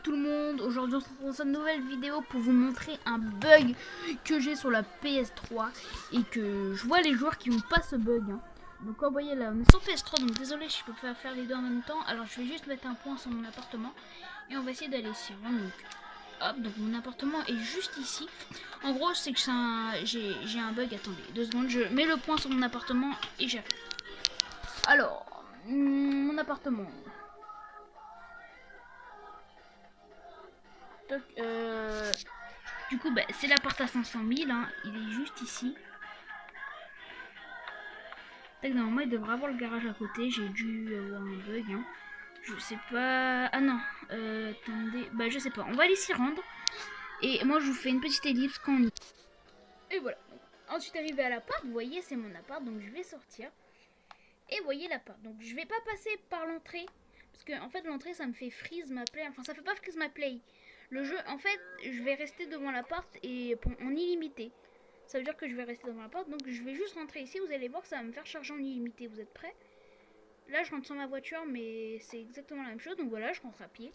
tout le monde, aujourd'hui on se retrouve dans une nouvelle vidéo pour vous montrer un bug que j'ai sur la PS3 et que je vois les joueurs qui n'ont pas ce bug. Donc vous voyez là, on est sur PS3, donc désolé je peux pas faire les deux en même temps. Alors je vais juste mettre un point sur mon appartement et on va essayer d'aller ici. Donc hop, donc mon appartement est juste ici. En gros c'est que j'ai un bug, attendez 2 secondes, je mets le point sur mon appartement et j'arrive. Alors, mon appartement. Du coup, c'est l'appart à 500 000, hein. Il est juste ici. Normalement, il devrait avoir le garage à côté. J'ai dû avoir un bug, hein. Je sais pas. Ah non, attendez. Je sais pas. On va aller s'y rendre. Et moi, je vous fais une petite ellipse quand on y... Et voilà. Donc, ensuite, arrivé à l'appart, vous voyez, c'est mon appart. Donc, je vais sortir. Et vous voyez l'appart. Donc, je vais pas passer par l'entrée. Parce que, en fait, l'entrée, ça me fait freeze ma play. Enfin, ça fait pas freeze ma play. Le jeu, en fait, je vais rester devant l'appart et en illimité. Ça veut dire que je vais rester devant l'appart. Donc, je vais juste rentrer ici. Vous allez voir que ça va me faire charger en illimité. Vous êtes prêts? Là, je rentre sans ma voiture, mais c'est exactement la même chose. Donc, voilà, je rentre à pied.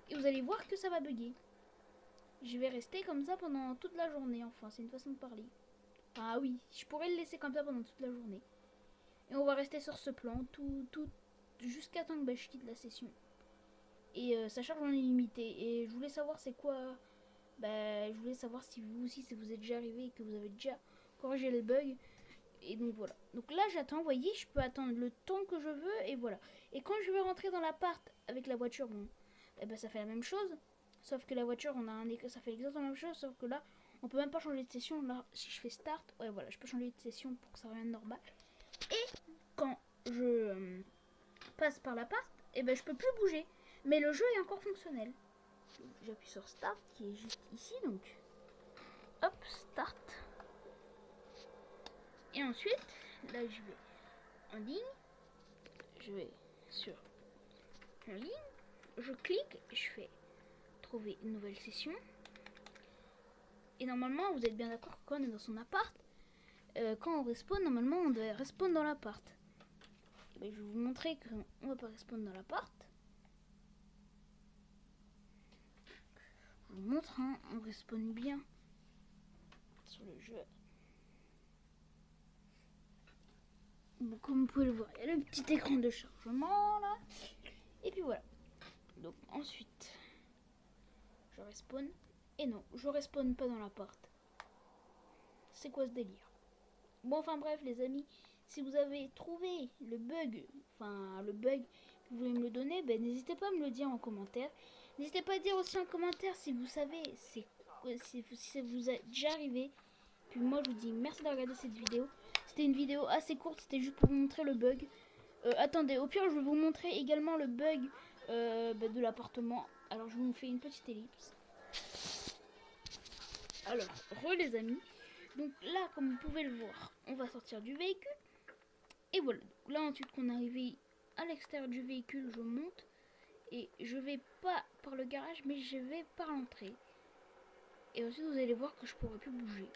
Et vous allez voir que ça va bugger. Je vais rester comme ça pendant toute la journée. Enfin, c'est une façon de parler. Ah oui, je pourrais le laisser comme ça pendant toute la journée. Et on va rester sur ce plan jusqu'à temps que je quitte la session. Et ça charge en illimité. Et je voulais savoir c'est quoi. Je voulais savoir si vous aussi, si vous êtes déjà arrivé et que vous avez déjà corrigé le bug. Et donc voilà. Donc là j'attends, vous voyez, je peux attendre le temps que je veux et voilà. Et quand je vais rentrer dans l'appart avec la voiture, bon, ça fait la même chose. Sauf que la voiture, ça fait exactement la même chose, sauf que là, on peut même pas changer de session. Là, si je fais start, ouais voilà, je peux changer de session pour que ça revienne normal. Et quand je passe par l'appart, je peux plus bouger. Mais le jeu est encore fonctionnel. J'appuie sur start qui est juste ici, donc hop, start. Et ensuite, là je vais en ligne, je vais sur en ligne, je clique, je fais trouver une nouvelle session. Et normalement, vous êtes bien d'accord que quand on est dans son appart, quand on respawn, normalement on doit respawn dans l'appart. Je vais vous montrer qu'on va pas respawn dans l'appart. Je vous montre, hein, on respawn bien sur le jeu. Bon, comme vous pouvez le voir, il y a le petit écran de chargement là. Et puis voilà. Donc ensuite, je respawn. Et non, je respawn pas dans l'appart. C'est quoi ce délire? Bon, enfin bref les amis, si vous avez trouvé le bug, vous voulez me le donner, n'hésitez pas à me le dire en commentaire. N'hésitez pas à dire aussi en commentaire si vous savez si ça vous est déjà arrivé. Puis moi je vous dis merci de regarder cette vidéo. C'était une vidéo assez courte, c'était juste pour vous montrer le bug. Attendez, au pire je vais vous montrer également le bug de l'appartement. Alors je vous fais une petite ellipse. Alors, les amis. Donc là, comme vous pouvez le voir, on va sortir du véhicule. Et voilà. Donc là, ensuite qu'on est arrivé à l'extérieur du véhicule, je monte. Et je vais pas par le garage, mais je vais par l'entrée. Et ensuite, vous allez voir que je pourrais plus bouger.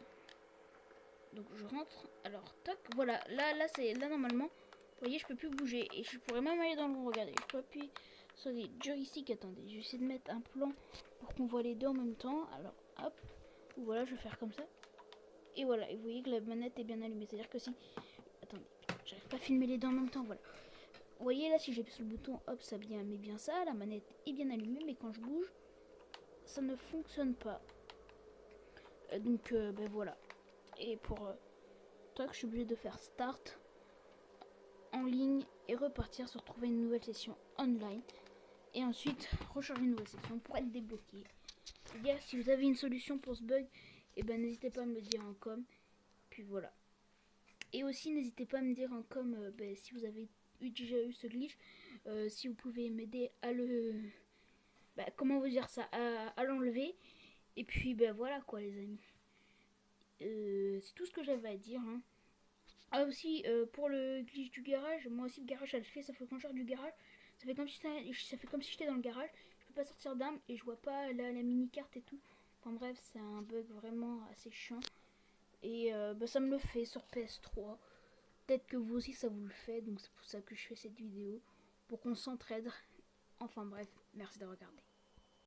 Donc je rentre. Alors, toc. Voilà. Là, normalement, vous voyez, je peux plus bouger. Et je pourrais même aller dans le... Regardez, je peux appuyer sur les joysticks. Attendez, je vais essayer de mettre un plan pour qu'on voit les deux en même temps. Alors, hop. Voilà, je vais faire comme ça. Et voilà, et vous voyez que la manette est bien allumée. C'est-à-dire que si... Attendez, j'arrive pas à filmer les deux en même temps, voilà. Vous voyez là, si j'appuie sur le bouton, hop, ça met bien ça. La manette est bien allumée, mais quand je bouge, ça ne fonctionne pas. Donc, voilà. Et pour... toi, je suis obligé de faire start en ligne et repartir sur trouver une nouvelle session online. Et ensuite, recharger une nouvelle session pour être débloqué. Les gars, si vous avez une solution pour ce bug, n'hésitez pas à me le dire en com. Puis voilà. Et aussi, n'hésitez pas à me dire en com si vous avez déjà eu ce glitch. Si vous pouvez m'aider à le... comment vous dire ça, à l'enlever. Et puis, voilà quoi les amis. C'est tout ce que j'avais à dire. Hein. Ah aussi, pour le glitch du garage, moi aussi le garage ça le fait. Ça fait quand je sors du garage, ça fait comme si j'étais dans le garage. Je peux pas sortir d'armes et je vois pas la mini-carte et tout. Enfin bref, c'est un bug vraiment assez chiant. Et ça me le fait sur PS3. Peut-être que vous aussi ça vous le fait. Donc c'est pour ça que je fais cette vidéo. Pour qu'on s'entraide. Enfin bref, merci de regarder.